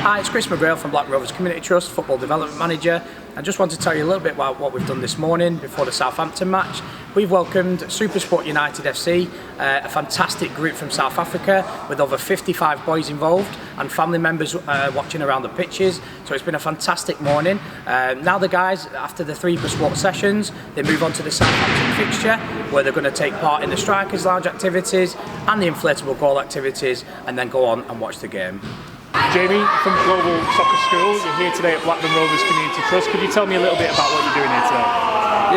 Hi, it's Chris McGrail from Blackburn Rovers Community Trust, Football Development Manager. I just want to tell you a little bit about what we've done this morning before the Southampton match. We've welcomed SuperSport United FC, a fantastic group from South Africa with over 55 boys involved and family members watching around the pitches. So it's been a fantastic morning. Now the guys, after the 3 bespoke sessions, they move on to the Southampton fixture where they're going to take part in the Strikers Lounge activities and the inflatable goal activities and then go on and watch the game. Jamie from Global Soccer School, you're here today at Blackburn Rovers Community Trust. Could you tell me a little bit about what you're doing here today?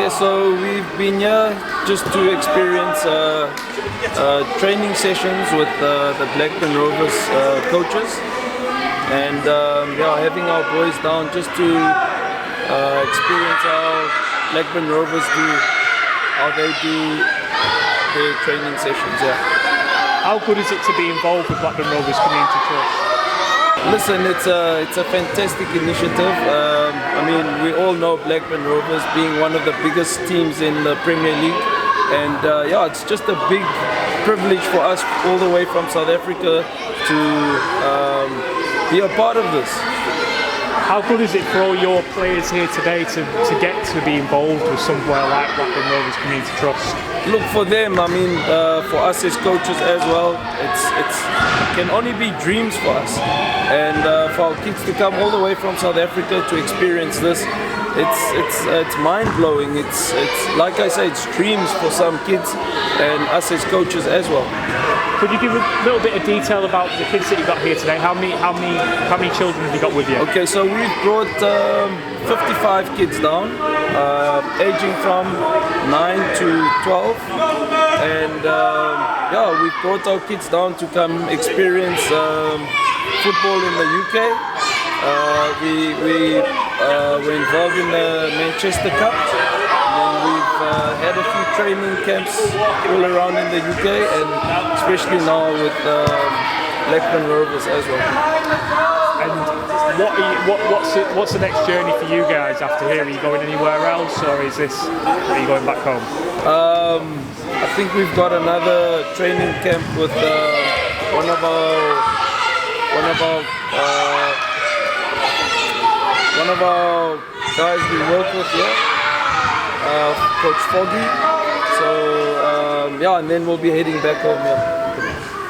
Yeah, so we've been here just to experience training sessions with the Blackburn Rovers coaches, and having our boys down just to experience how Blackburn Rovers how they do their training sessions. Yeah. How good is it to be involved with Blackburn Rovers Community Trust? Listen, it's a fantastic initiative. I mean, we all know Blackburn Rovers being one of the biggest teams in the Premier League, and it's just a big privilege for us all the way from South Africa to be a part of this. How good is it for all your players here today to get to be involved with somewhere like Blackburn Rovers Community Trust? Look, for them, I mean, for us as coaches as well, it can only be dreams for us. And for our kids to come all the way from South Africa to experience this, it's mind-blowing. It's like I say, it's dreams for some kids and us as coaches as well. Could you give a little bit of detail about the kids that you got here today? How many children have you got with you? Okay, so we've brought 55 kids down, aging from 9 to 12, and we've brought our kids down to come experience football in the UK. We were involved in the Manchester Cup. We've had a few training camps all around in the UK, and especially now with Blackburn Rovers as well. And what's the next journey for you guys after here? Are you going anywhere else, or are you going back home? I think we've got another training camp with one of our guys we work with here. Coach Foggy, so and then we'll be heading back home.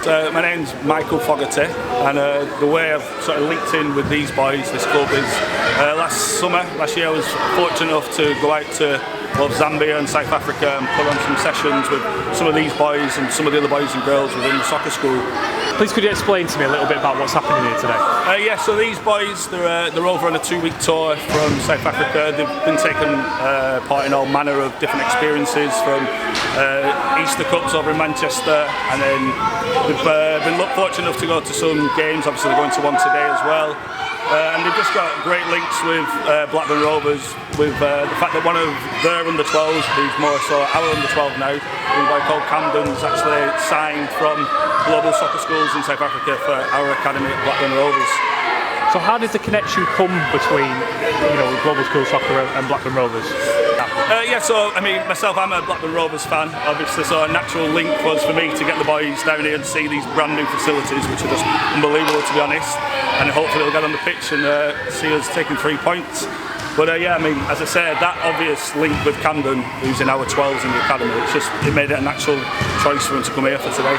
So my name's Michael Fogarty, and the way I've sort of linked in with these boys, this club, is last year I was fortunate enough to go out to both Zambia and South Africa and put on some sessions with some of these boys and some of the other boys and girls within the soccer school. Please could you explain to me a little bit about what's happening here today? So these boys, they're over on a 2-week tour from South Africa. They've been taking part in all manner of different experiences, from Easter Cups over in Manchester, and then they've been fortunate enough to go to some games. Obviously they're going to one today as well. And they've just got great links with Blackburn Rovers, with the fact that one of their under-12s, who's more so our under-12 now, a boy called Camden, is actually signed from Global Soccer Schools in South Africa for our academy at Blackburn Rovers. So how did the connection come between Global School Soccer and Blackburn Rovers? So I mean, myself, I'm a Blackburn Rovers fan, obviously, so a natural link was for me to get the boys down here and see these brand new facilities, which are just unbelievable, to be honest, and hopefully they'll get on the pitch and see us taking 3 points. But I mean, as I said, that obvious link with Camden, who's in our 12s in the academy, it made it a natural choice for him to come here for today.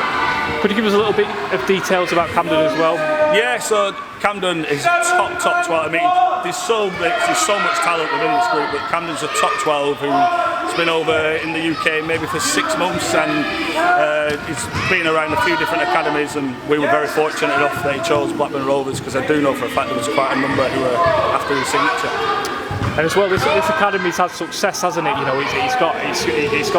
Could you give us a little bit of details about Camden as well? Yeah, so Camden is top 12. I mean, there's so much talent within this group, but Camden's a top 12 who's been over in the UK maybe for 6 months, and he's been around a few different academies, and we were very fortunate enough that he chose Blackburn Rovers, because I do know for a fact there was quite a number who were after his signature. And as well, this academy's had success, hasn't it? It's got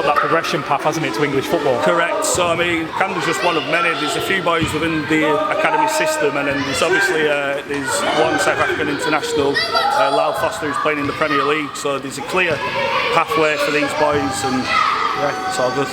that progression path, hasn't it, to English football? Correct. So I mean, Camden's just one of many. There's a few boys within the academy system, and then there's obviously there's one South African international, Lyle Foster, who's playing in the Premier League. So there's a clear pathway for these boys, and yeah, it's all good.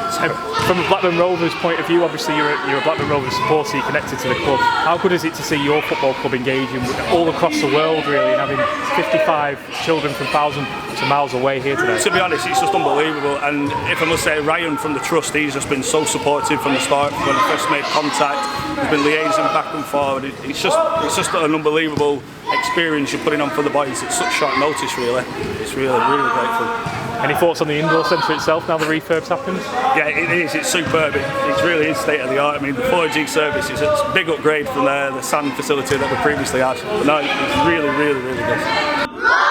So, from a Blackburn Rovers point of view, obviously you're a Blackburn Rovers supporter, you're connected to the club. How good is it to see your football club engaging all across the world, really, and having 55 children from thousands of miles away here today? To be honest, it's just unbelievable. And if I must say, Ryan from the Trust, he's just been so supportive from the start. When I first made contact, he's been liaising back and forward. It's just an unbelievable experience you're putting on for the boys. It's such short notice, really. It's really grateful. Any thoughts on the indoor centre itself now the refurb's happened? Yeah, it is. It's superb. It really is state of the art. I mean, the 4G service is a big upgrade from the sand facility that we previously had. But no, it's really good.